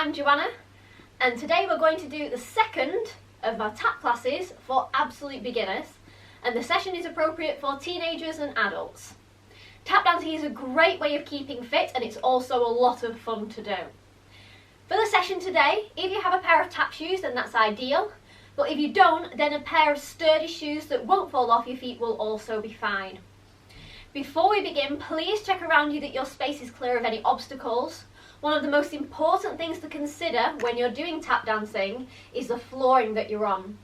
I'm Joanna, and today we're going to do the second of our tap classes for absolute beginners, and the session is appropriate for teenagers and adults. Tap dancing is a great way of keeping fit, and it's also a lot of fun to do. For the session today, if you have a pair of tap shoes, then that's ideal, but if you don't, then a pair of sturdy shoes that won't fall off your feet will also be fine. Before we begin, please check around you that your space is clear of any obstacles. One of the most important things to consider when you're doing tap dancing is the flooring that you're on.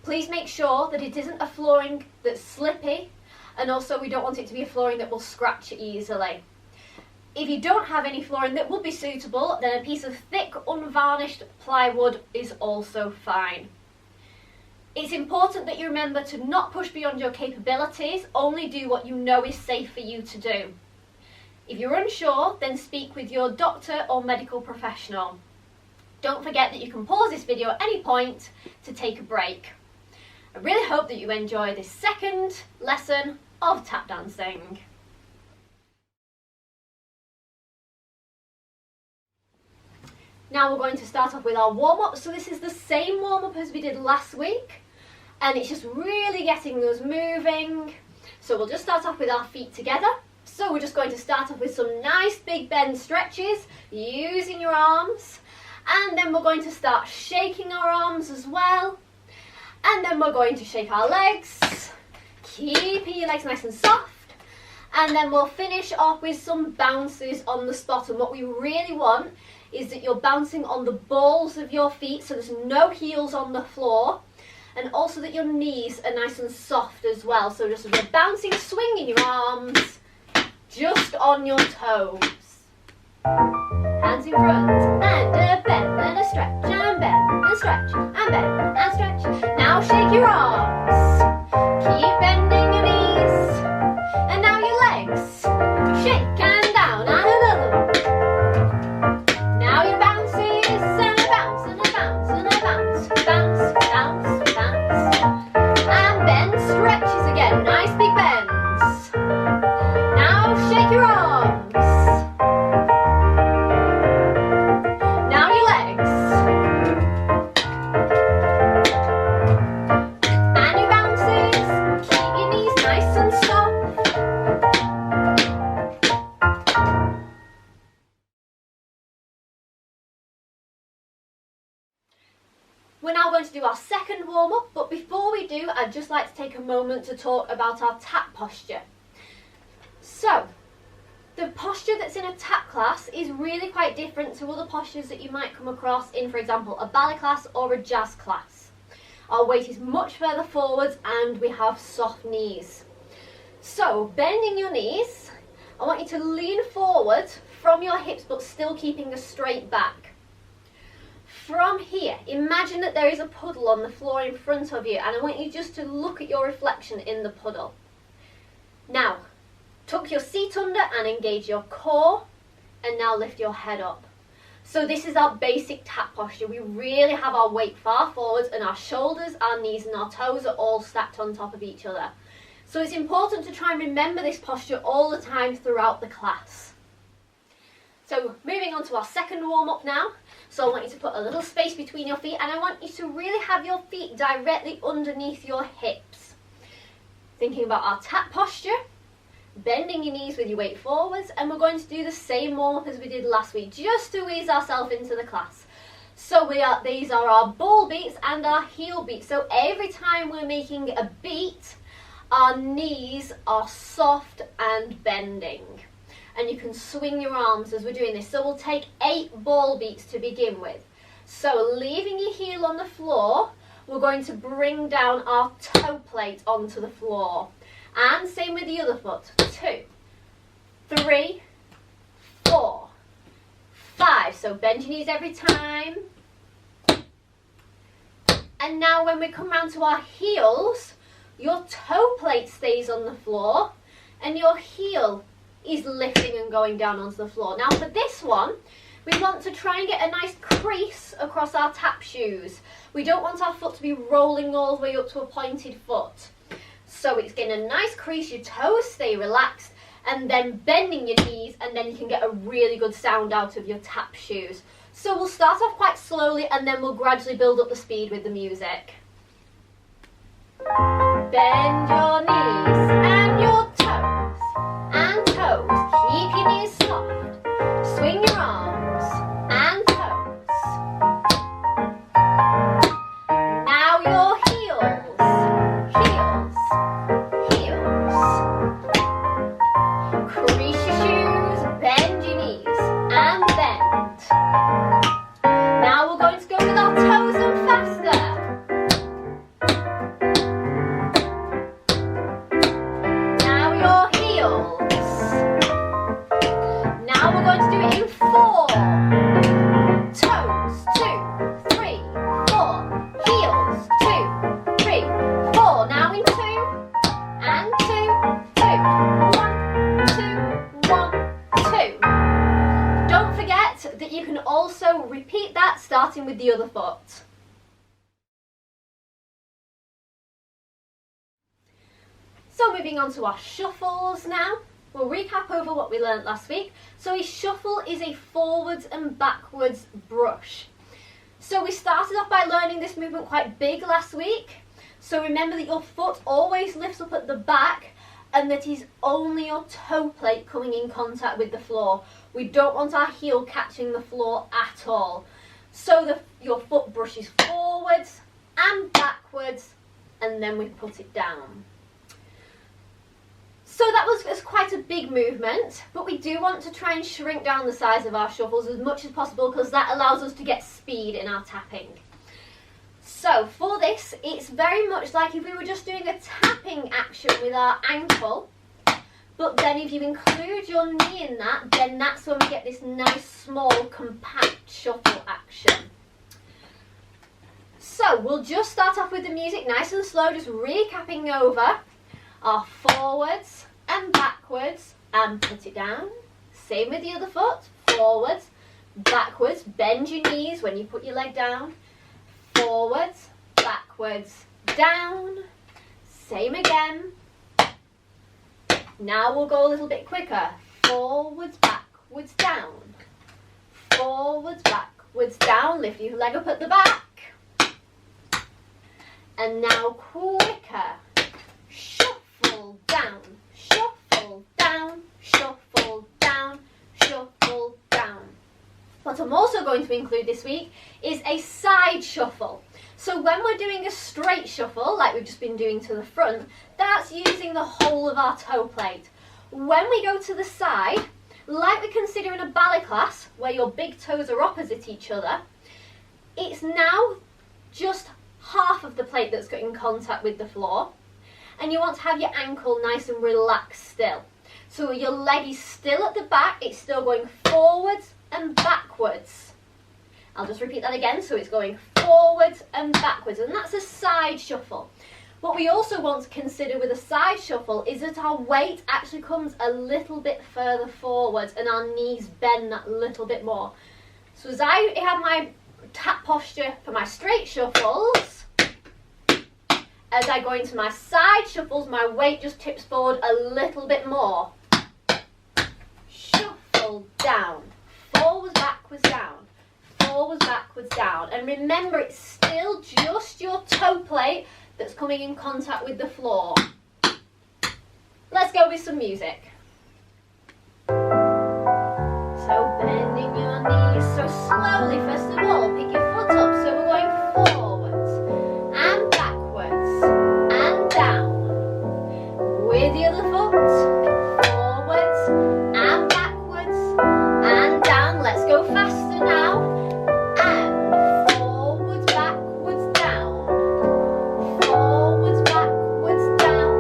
Please make sure that it isn't a flooring that's slippy, and also we don't want it to be a flooring that will scratch easily. If you don't have any flooring that would be suitable, then a piece of thick unvarnished plywood is also fine. It's important that you remember to not push beyond your capabilities, only do what you know is safe for you to do. If you're unsure, then speak with your doctor or medical professional. Don't forget that you can pause this video at any point to take a break. I really hope that you enjoy this second lesson of tap dancing. Now we're going to start off with our warm-up. So this is the same warm-up as we did last week, and it's just really getting us moving. So we'll just start off with our feet together. So we're just going to start off with some nice big bend stretches using your arms, and then we're going to start shaking our arms as well, and then we're going to shake our legs, keeping your legs nice and soft, and then we'll finish off with some bounces on the spot. And what we really want is that you're bouncing on the balls of your feet, so there's no heels on the floor, and also that your knees are nice and soft as well. So just as you're bouncing, swinging your arms just on your toes. Hands in front, and a bend, and a stretch, and bend, and stretch, and bend, and stretch. Now shake your arms, keep bending your knees, and now your legs, shake and down, and another one. Now your bounces, and a bounce, and a bounce, and a bounce, bounce, bounce, bounce, and bend stretches again, nice big bends. Shake your arms. Now your legs. And your bounces. Keep your knees nice and soft. We're now going to do our second warm-up, but before we do, I'd just like to take a moment to talk about our tap posture. So, the posture that's in a tap class is really quite different to other postures that you might come across in, for example, a ballet class or a jazz class. Our weight is much further forwards and we have soft knees. So, bending your knees, I want you to lean forward from your hips but still keeping a straight back. From here, imagine that there is a puddle on the floor in front of you, and I want you just to look at your reflection in the puddle. Now, tuck your seat under and engage your core, and now lift your head up. So this is our basic tap posture. We really have our weight far forwards, and our shoulders, our knees and our toes are all stacked on top of each other. So it's important to try and remember this posture all the time throughout the class. So moving on to our second warm-up now. So I want you to put a little space between your feet, and I want you to really have your feet directly underneath your hips. Thinking about our tap posture, bending your knees with your weight forwards, and we're going to do the same warm-up as we did last week, just to ease ourselves into the class. So these are our ball beats and our heel beats. So every time we're making a beat, our knees are soft and bending. And you can swing your arms as we're doing this. So we'll take 8 ball beats to begin with. So leaving your heel on the floor, we're going to bring down our toe plate onto the floor. And same with the other foot. 2, 3, 4, 5. So bend your knees every time. And now when we come round to our heels, your toe plate stays on the floor and your heel is lifting and going down onto the floor. Now for this one, we want to try and get a nice crease across our tap shoes. We don't want our foot to be rolling all the way up to a pointed foot. So it's getting a nice crease, your toes stay relaxed, and then bending your knees, and then you can get a really good sound out of your tap shoes. So we'll start off quite slowly and then we'll gradually build up the speed with the music. Bend your knees and your toes, and toes. Keep your knees soft. Swing your arms and toes. Now your heels, heels, heels. Crease your shoes, bend your knees and bend. Now we're going to go with our toes and faster. Now we're going to do it in 4. Toes, 2, 3, 4. Heels, 2, 3, 4. Now in 2, and 2, 2. 1, 2, 1, 2. Don't forget that you can also repeat that starting with the other foot. So moving on to our shuffles now. We'll recap over what we learnt last week. So a shuffle is a forwards and backwards brush. So we started off by learning this movement quite big last week. So remember that your foot always lifts up at the back and that is only your toe plate coming in contact with the floor. We don't want our heel catching the floor at all. So your foot brushes forwards and backwards and then we put it down. So that was quite a big movement, but we do want to try and shrink down the size of our shuffles as much as possible because that allows us to get speed in our tapping. So for this, it's very much like if we were just doing a tapping action with our ankle, but then if you include your knee in that, then that's when we get this nice, small, compact shuffle action. So we'll just start off with the music nice and slow, just recapping over our forwards and backwards and put it down. Same with the other foot. Forwards, backwards, bend your knees when you put your leg down. Forwards, backwards, down. Same again. Now we'll go a little bit quicker. Forwards, backwards, down. Forwards, backwards, down. Lift your leg up at the back. And now quicker. Shuffle down, shuffle down, shuffle down, shuffle down. What I'm also going to include this week is a side shuffle. So when we're doing a straight shuffle, like we've just been doing to the front, that's using the whole of our toe plate. When we go to the side, like we consider in a ballet class, where your big toes are opposite each other, it's now just half of the plate that's got in contact with the floor. And you want to have your ankle nice and relaxed still. So your leg is still at the back, it's still going forwards and backwards. I'll just repeat that again, so it's going forwards and backwards, and that's a side shuffle. What we also want to consider with a side shuffle is that our weight actually comes a little bit further forwards and our knees bend that little bit more. So as I have my tap posture for my straight shuffles, as I go into my side shuffles, my weight just tips forward a little bit more. Shuffle down, forwards, backwards, down, forwards, backwards, down. And remember, it's still just your toe plate that's coming in contact with the floor. Let's go with some music. So bending your knees, so slowly first of all, pick your foot up, so we're going forwards and backwards and down. With the other foot, forwards and backwards and down. Let's go faster now. And forwards, backwards, down. Forwards, backwards, down.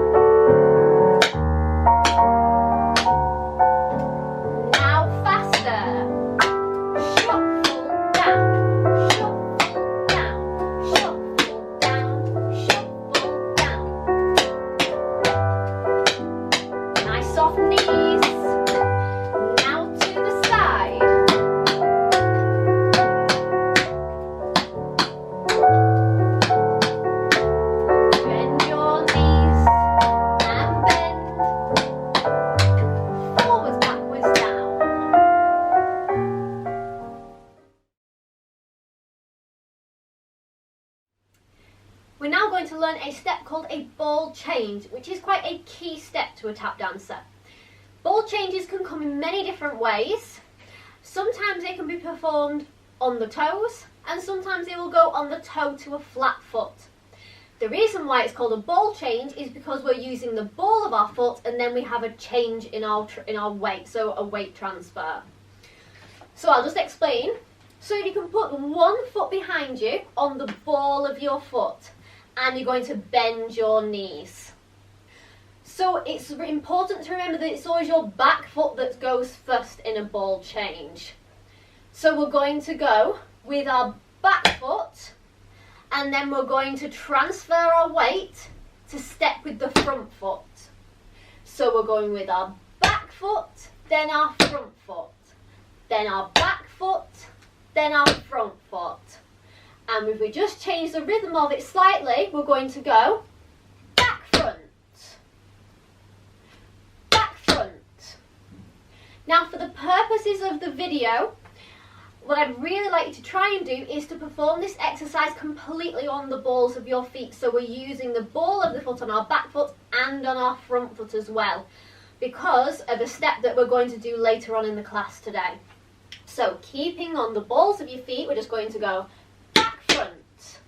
Now faster. Shuffle down, shuffle down, shuffle down, shuffle down. ball change, which is quite a key step to a tap dancer. Ball changes can come in many different ways. Sometimes they can be performed on the toes, and sometimes they will go on the toe to a flat foot. The reason why it's called a ball change is because we're using the ball of our foot and then we have a change in our weight, so a weight transfer. So I'll just explain. So you can put one foot behind you on the ball of your foot and you're going to bend your knees. So it's important to remember that it's always your back foot that goes first in a ball change. So we're going to go with our back foot and then we're going to transfer our weight to step with the front foot. So we're going with our back foot, then our front foot, then our back foot, then our front foot. And if we just change the rhythm of it slightly, we're going to go back front, back front. Now for the purposes of the video, what I'd really like you to try and do is to perform this exercise completely on the balls of your feet. So we're using the ball of the foot on our back foot and on our front foot as well, because of a step that we're going to do later on in the class today. So keeping on the balls of your feet, we're just going to go back front,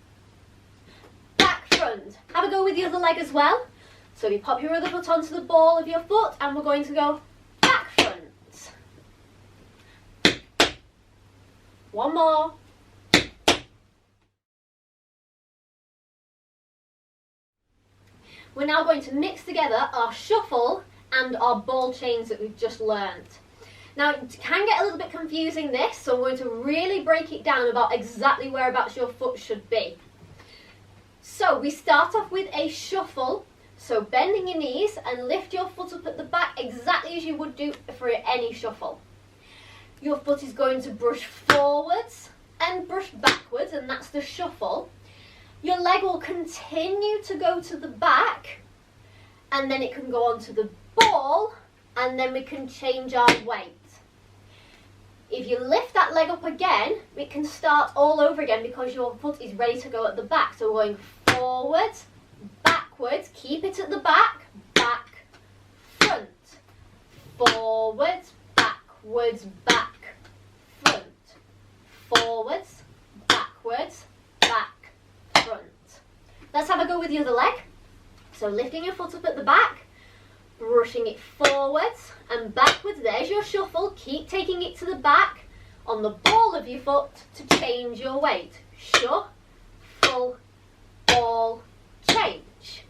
back front. Have a go with the other leg as well. So you pop your other foot onto the ball of your foot and we're going to go back front. One more. We're now going to mix together our shuffle and our ball chains that we've just learned. Now it can get a little bit confusing this, so I'm going to really break it down about exactly whereabouts your foot should be. So we start off with a shuffle, so bending your knees and lift your foot up at the back exactly as you would do for any shuffle. Your foot is going to brush forwards and brush backwards, and that's the shuffle. Your leg will continue to go to the back, and then it can go onto the ball, and then we can change our weight. If you lift that leg up again, we can start all over again because your foot is ready to go at the back. So we're going forwards, backwards, keep it at the back, back, front, forwards, backwards, back, front, forwards, backwards, back, front. Let's have a go with the other leg. So lifting your foot up at the back, brushing it forwards and backwards. There's your shuffle. Keep taking it to the back on the ball of your foot to change your weight. Shuffle, ball, change.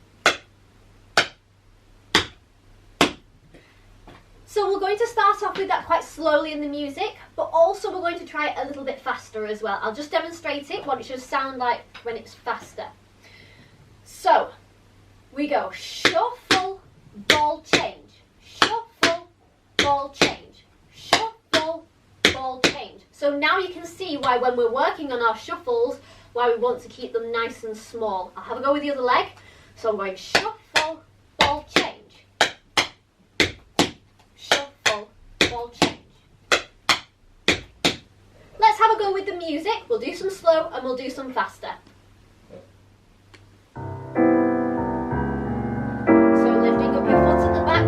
So we're going to start off with that quite slowly in the music, but also we're going to try it a little bit faster as well. I'll just demonstrate it, what it should sound like when it's faster. So we go shuffle, ball, change, shuffle, ball, change, shuffle, ball, change. So now you can see why when we're working on our shuffles, why we want to keep them nice and small. I'll have a go with the other leg. So I'm going shuffle, ball, change. Shuffle, ball, change. Let's have a go with the music. We'll do some slow and we'll do some faster.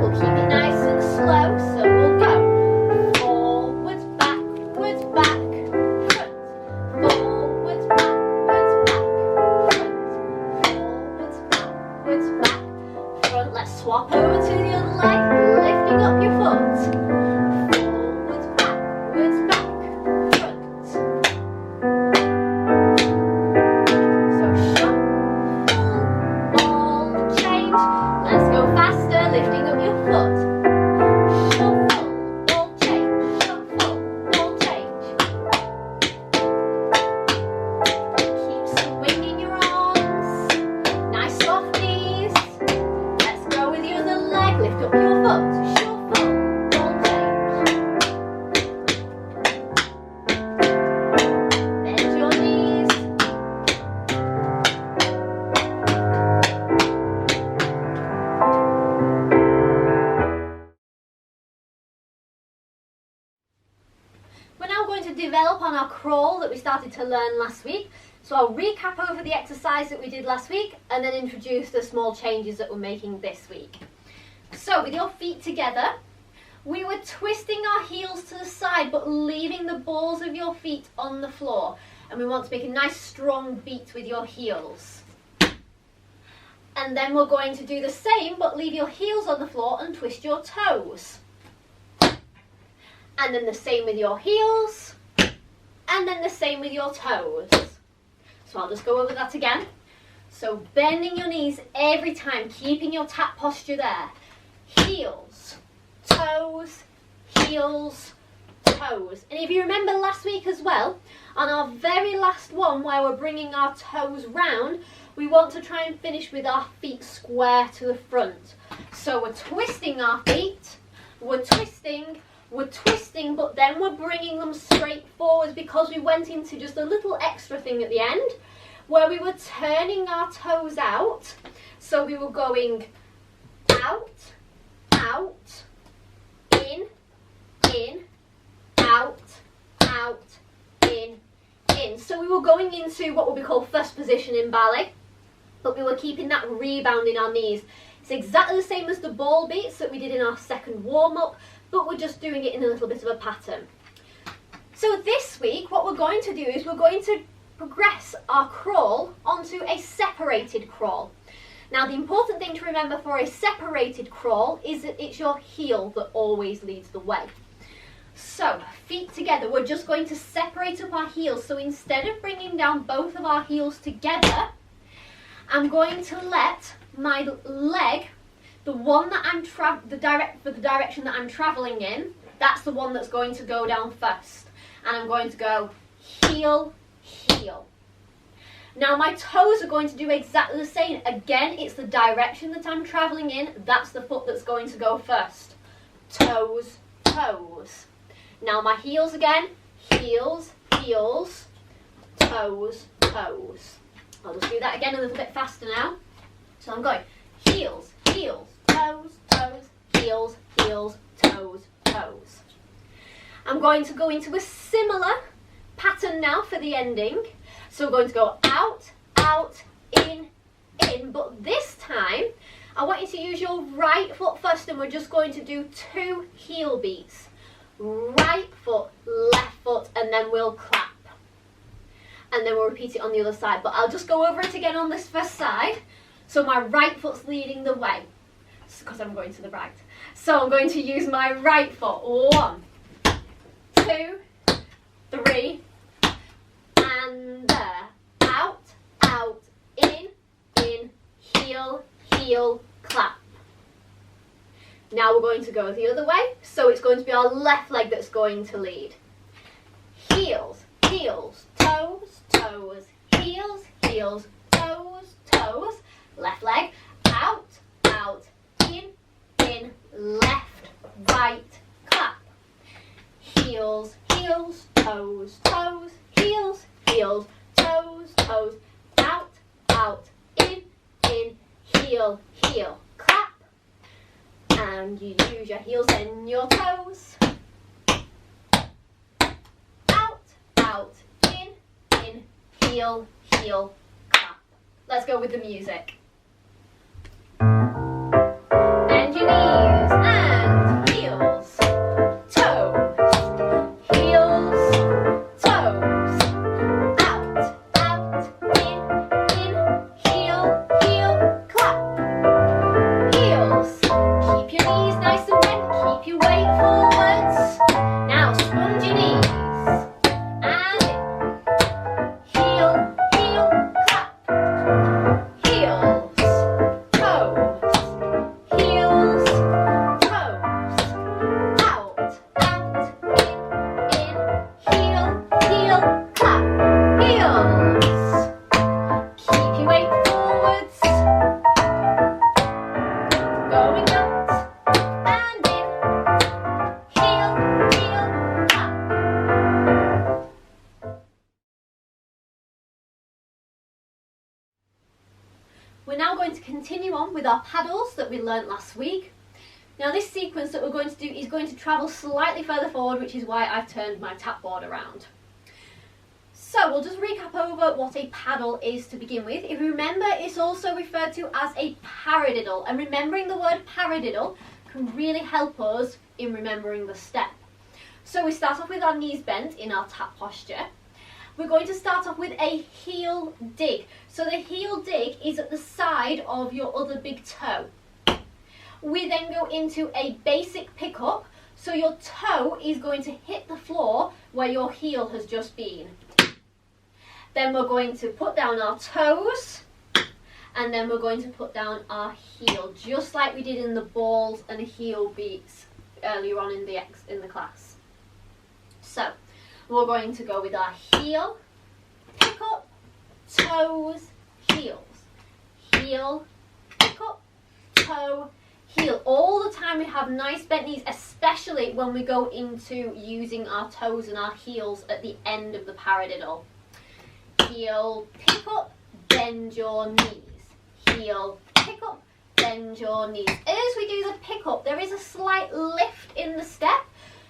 We'll keep it nice and slow, so we'll go forwards, backwards, back, front, forwards, backwards, back, front, forwards, backwards, back, front. Let's swap over to the other leg, lifting up your foot, forwards, backwards, back, front. So shuffle, ball, change. Let's go faster, lifting up your foot. Shuffle, ball, change, shuffle, ball, change. Keep swinging your arms. Nice soft knees. Let's go with the other leg. Lift up your foot. Shuffle, ball, change. Bend your knees. We're now going to develop on our crawl that we started to learn last week. So I'll recap over the exercise that we did last week and then introduce the small changes that we're making this week. So with your feet together, we were twisting our heels to the side but leaving the balls of your feet on the floor. And we want to make a nice strong beat with your heels. And then we're going to do the same but leave your heels on the floor and twist your toes. And then the same with your heels. And then the same with your toes. So I'll just go over that again. So bending your knees every time, keeping your tap posture there. Heels, toes, heels, toes. And if you remember last week as well, on our very last one where we're bringing our toes round, we want to try and finish with our feet square to the front. So we're twisting our feet, we're twisting, but then we're bringing them straight forwards because we went into just a little extra thing at the end where we were turning our toes out. So we were going out, out, in, out, out, in. So we were going into what would be called first position in ballet, but we were keeping that rebound in our knees. It's exactly the same as the ball beats that we did in our second warm-up, but we're just doing it in a little bit of a pattern. So this week, what we're going to do is we're going to progress our crawl onto a separated crawl. Now, the important thing to remember for a separated crawl is that it's your heel that always leads the way. So, feet together, we're just going to separate up our heels. So instead of bringing down both of our heels together, I'm going to let my leg, the one that I'm for the direction that I'm traveling in, that's the one that's going to go down first. And I'm going to go heel, heel. Now my toes are going to do exactly the same. Again, it's the direction that I'm traveling in, that's the foot that's going to go first. Toes, toes. Now my heels again, heels, heels, toes, toes. I'll just do that again a little bit faster now. So I'm going heels, heels, toes, toes, heels, heels, toes, toes. I'm going to go into a similar pattern now for the ending. So we're going to go out, out, in, but this time I want you to use your right foot first and we're just going to do 2 heel beats. Right foot, left foot, and then we'll clap. And then we'll repeat it on the other side. But I'll just go over it again on this first side. So my right foot's leading the way. Because I'm going to the right. So I'm going to use my right foot. 1, 2, 3, and there. Out, out, in, heel, heel, clap. Now we're going to go the other way, so it's going to be our left leg that's going to lead. Heels, heels, toes, toes, heels, heels, toes, toes. Left leg, out, out, in, left, right, clap. Heels, heels, toes, toes, heels, heels, toes, toes, out, out, in, heel, heel, clap. And you use your heels and your toes. Out, out, in, heel, heel, clap. Let's go with the music. Bend your knees and heels, toes, heels, toes. Out, out, in, heel, heel, clap. Heels. Keep your knees nice and bent, keep your weight forwards. Now sponge your knees. And in. Heel, heel, clap. Heels, toes, heels, toes. Out, out, in, heel, heel, clap. Heels. Keep your weight forwards. Going out and in, heel, heel, clap. We're now going to continue on with our paddles that we learnt last week. Now this sequence that we're going to do is going to travel slightly further forward, which is why I've turned my tap board around. So we'll just recap over what a paddle is to begin with. If you remember, it's also referred to as a paradiddle, and remembering the word paradiddle can really help us in remembering the step. So we start off with our knees bent in our tap posture. We're going to start off with a heel dig. So the heel dig is at the side of your other big toe. We then go into a basic pickup. So your toe is going to hit the floor where your heel has just been. Then we're going to put down our toes, and then we're going to put down our heel, just like we did in the balls and heel beats earlier on in the class. So we're going to go with our heel, pick up, toes, heels, heel, pick up, toe, heel. All the time we have nice bent knees, especially when we go into using our toes and our heels at the end of the paradiddle. Heel, pick up, bend your knees. Heel, pick up, bend your knees. As we do the pick up, there is a slight lift in the step.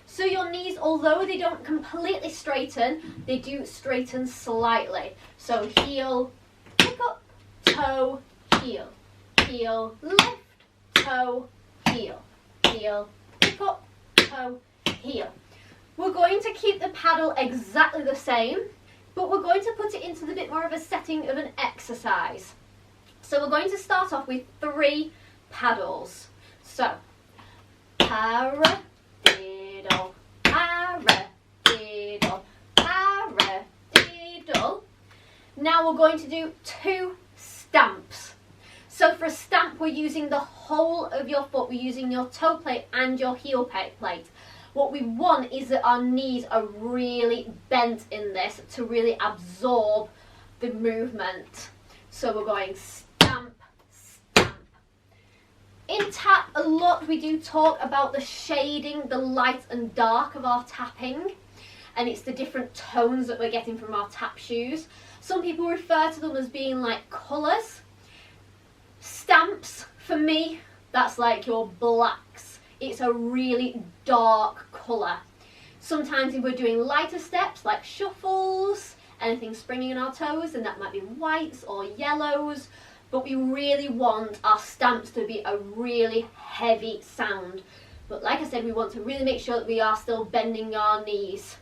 So your knees, although they don't completely straighten, they do straighten slightly. So heel, pick up, toe, heel. Heel, lift, toe, heel. Heel, pick up, toe, heel. We're going to keep the paddle exactly the same, but we're going to put it into a bit more of a setting of an exercise. So we're going to start off with 3 paddles. So, paradiddle, paradiddle, paradiddle. Now we're going to do 2 stamps. So for a stamp, we're using the whole of your foot. We're using your toe plate and your heel plate. What we want is that our knees are really bent in this to really absorb the movement. So we're going stamp, stamp. In tap, a lot we do talk about the shading, the light and dark of our tapping. And it's the different tones that we're getting from our tap shoes. Some people refer to them as being like colours. Stamps, for me, that's like your blacks. It's a really dark colour. Sometimes if we're doing lighter steps like shuffles, anything springing on our toes, then that might be whites or yellows. But we really want our stamps to be a really heavy sound. But like I said, we want to really make sure that we are still bending our knees.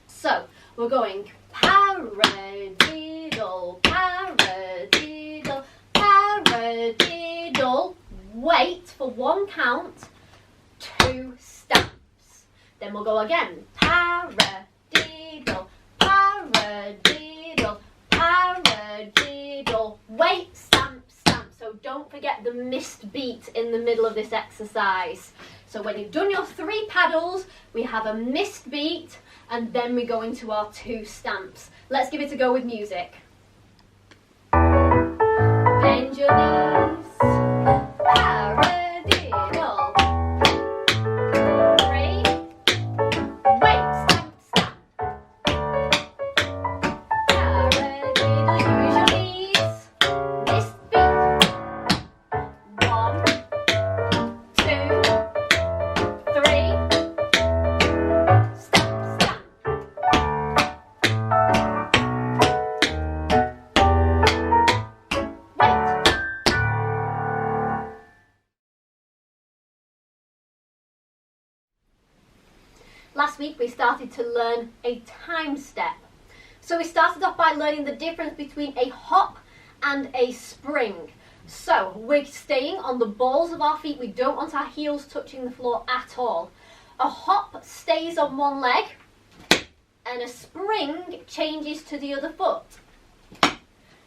So we're going paradiddle, paradiddle, paradiddle. Wait for 1 count. 2 stamps. Then we'll go again. Paradiddle, paradiddle, paradiddle. Wait, stamp, stamp. So don't forget the missed beat in the middle of this exercise. So when you've done your 3 paddles, we have a missed beat, and then we go into our 2 stamps. Let's give it a go with music. Bend your knees. Paradiddle. Last week we started to learn a time step. So we started off by learning the difference between a hop and a spring. So we're staying on the balls of our feet. We don't want our heels touching the floor at all. A hop stays on one leg and a spring changes to the other foot.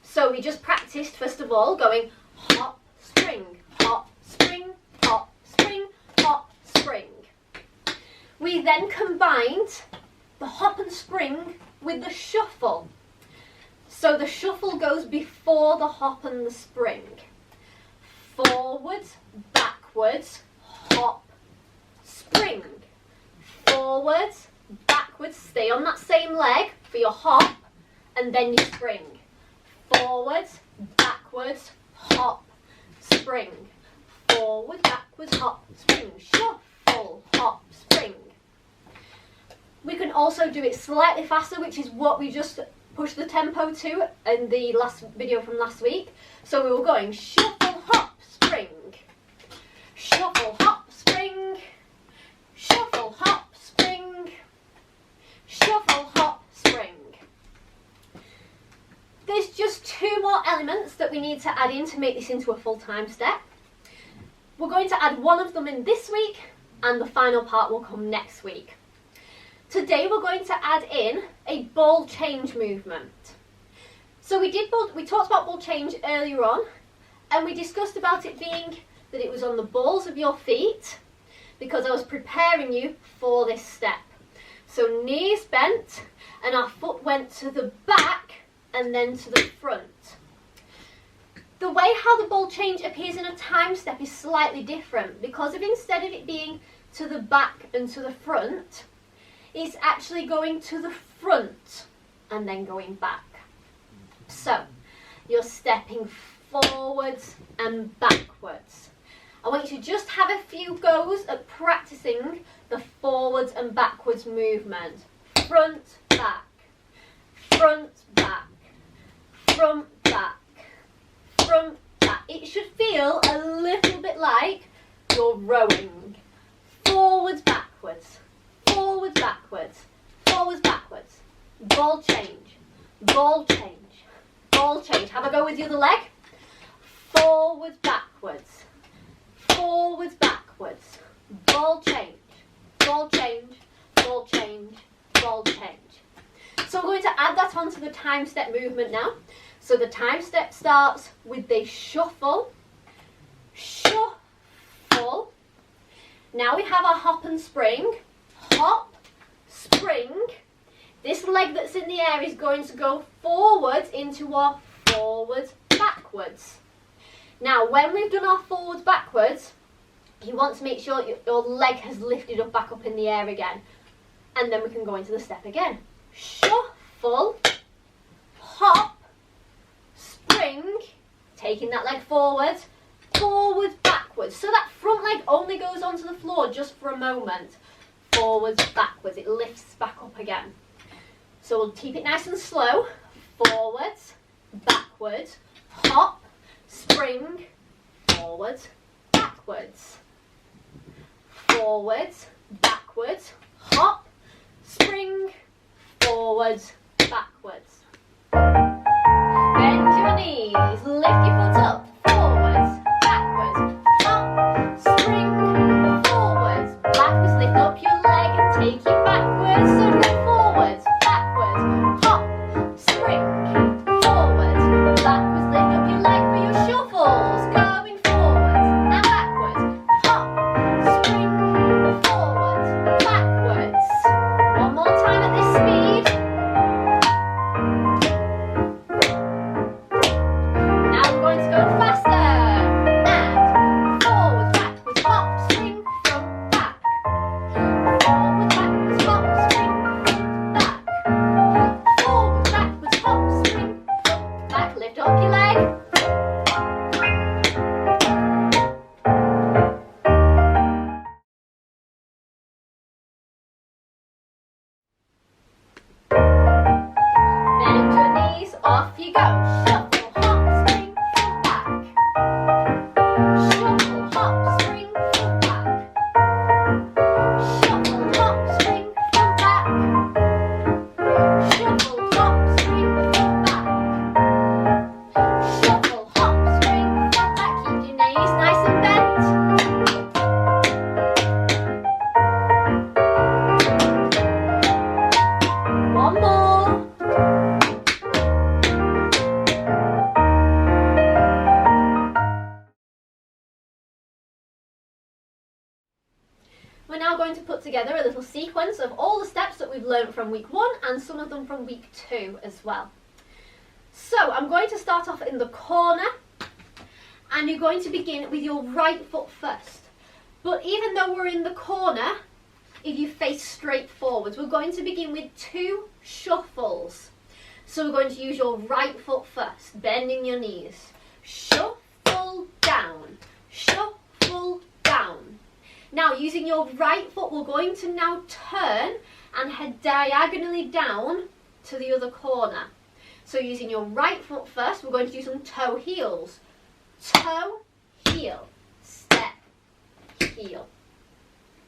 So we just practiced first of all going hop, spring, hop, spring, hop, spring, hop, spring. We then combined the hop and spring with the shuffle. So the shuffle goes before the hop and the spring. Forwards, backwards, hop, spring. Forwards, backwards, stay on that same leg for your hop, and then you spring. Forwards, backwards, hop, spring. Forward, backwards, hop, spring. Shuffle, hop, spring. We can also do it slightly faster, which is what we just push the tempo to in the last video from last week. So we were going shuffle, hop, spring. Shuffle, hop, spring. Shuffle, hop, spring. Shuffle, hop, spring. There's just 2 more elements that we need to add in to make this into a full time step. We're going to add one of them in this week, and the final part will come next week. Today we're going to add in a ball change movement. So we talked about ball change earlier on, and we discussed about it being that it was on the balls of your feet, because I was preparing you for this step. So knees bent, and our foot went to the back and then to the front. The way how the ball change appears in a time step is slightly different, because instead of it being to the back and to the front, it's actually going to the front and then going back. So you're stepping forwards and backwards. I want you to just have a few goes at practicing the forwards and backwards movement. Front, back, front, back, front, back, front, back. It should feel a little bit like you're rowing. Forwards, backwards, forwards, backwards, forwards, backwards. Ball change, ball change, ball change. Have a go with the other leg. Forwards, backwards, forwards, backwards. Ball change, ball change, ball change, ball change. So we're going to add that onto the time step movement now. So the time step starts with the shuffle, shuffle. Now we have our hop and spring. Hop, spring. This leg that's in the air is going to go forwards into our forwards, backwards. Now when we've done our forwards, backwards, you want to make sure your leg has lifted up back up in the air again. And then we can go into the step again. Shuffle, hop, spring, taking that leg forwards, forwards, backwards. So that front leg only goes onto the floor just for a moment. Forwards, backwards. It lifts back up again. So we'll keep it nice and slow. Forwards, backwards, hop, spring, forwards, backwards. Forwards, backwards, hop, spring, forwards, backwards. Bend your knees, lift your foot up, forwards, backwards, hop, spring, forwards, backwards, lift up your leg and take it backwards, so go forwards, backwards, hop, spring, forwards, backwards, lift up your leg for your shuffles, going forwards and backwards, hop, spring, forwards, backwards. One more time at this speed. Now we're going to go faster. And forwards, backwards, hop, spring, front, back. Forwards, backwards, hop, spring, front, back. Forwards, backwards, hop, spring, front, back. Lift up your leg. Bend your knees, off you go. Shuffle, hop, spring, front, back. Shuffle, hop, spring, front, back. Shuffle, hop, spring, front, back. Shuffle, hop, spring, front, back. Shuffle, hop, spring, front, back. Keep your knees nice and bent. One more. We're now going to put together a little sequence of all the steps that we've learned from week 1 and some of them from week 2 as well. So I'm going to start off in the corner, and you're going to begin with your right foot first. But even though we're in the corner, if you face straight forwards, we're going to begin with 2 shuffles. So we're going to use your right foot first, bending your knees. Shuffle down, shuffle down. Now using your right foot, we're going to now turn and head diagonally down to the other corner. So using your right foot first, we're going to do some toe heels. Toe, heel, step, heel.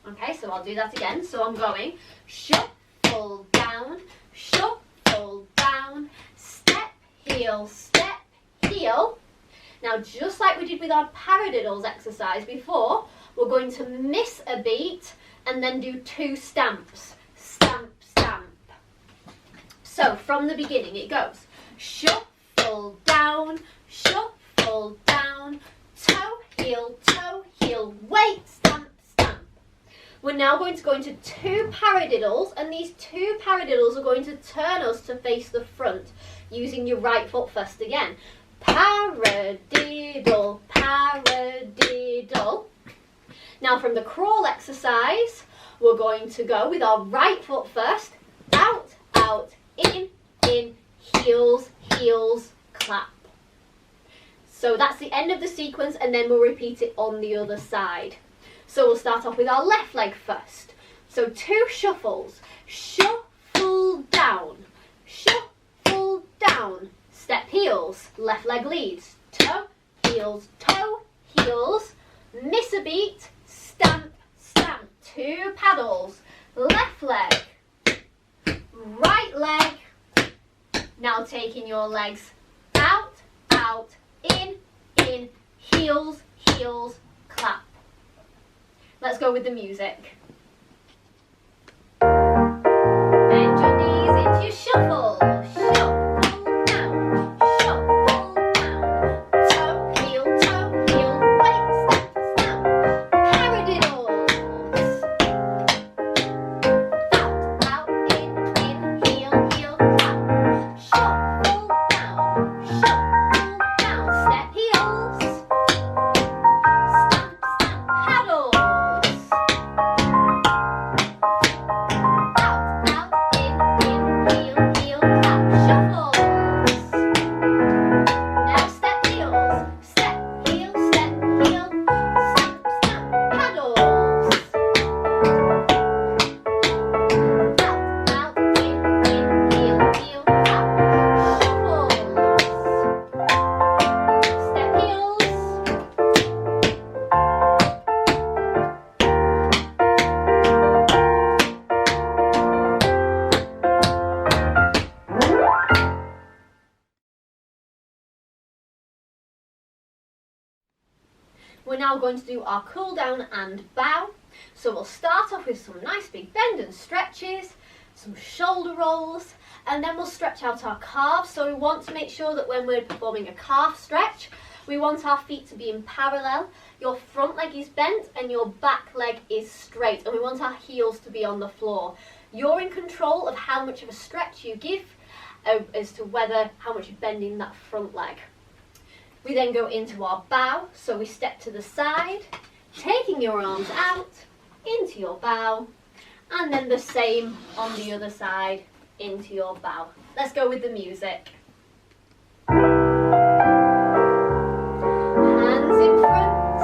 Okay, so I'll do that again. So I'm going shuffle down, step, heel, Now, just like we did with our paradiddles exercise before, we're going to miss a beat and then do 2 stamps. Stamp, stamp. So, from the beginning it goes shuffle down, toe, heel, wait, stamp, stamp. We're now going to go into 2 paradiddles, and these 2 paradiddles are going to turn us to face the front, using your right foot first again. Paradiddle, paradiddle. Now from the crawl exercise, we're going to go with our right foot first. Out, out, in, heels, heels, clap. So that's the end of the sequence, and then we'll repeat it on the other side. So we'll start off with our left leg first. So 2 shuffles. Shuffle down, step heels, left leg leads, toe, heels, miss a beat, stamp, stamp, 2 paddles, left leg, right leg. Now taking your legs out, out, in, heels, heels, clap. Let's go with the music. Bend your knees into your shuffle. We're now going to do our cool down and bow. So we'll start off with some nice big bend and stretches, some shoulder rolls, and then we'll stretch out our calves. So we want to make sure that when we're performing a calf stretch, we want our feet to be in parallel. Your front leg is bent and your back leg is straight, and we want our heels to be on the floor. You're in control of how much of a stretch you give as to how much you're bending that front leg. We then go into our bow, so we step to the side, taking your arms out, into your bow, and then the same on the other side, into your bow. Let's go with the music. Hands in front,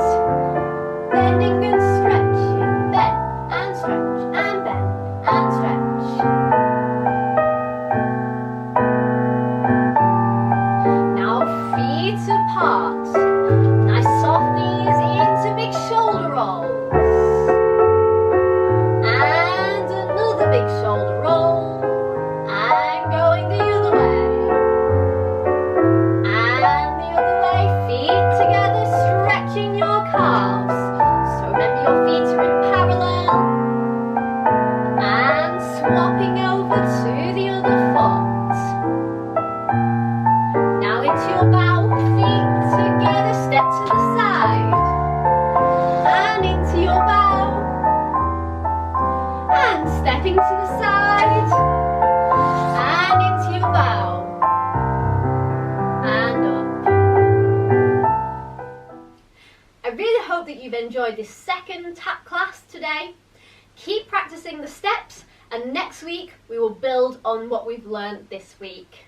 bending and stretching, bend and stretch, and bend and stretch. Apart. Nice soft knees into big shoulder rolls. And another big shoulder roll. And going the other way. And the other way. Feet together, stretching your calves. So remember your feet are in parallel. And swapping over to the other foot. Now into your bow. Together, step to the side, and into your bow, and stepping to the side, and into your bow, and up. I really hope that you've enjoyed this second tap class today. Keep practicing the steps, and next week we will build on what we've learned this week.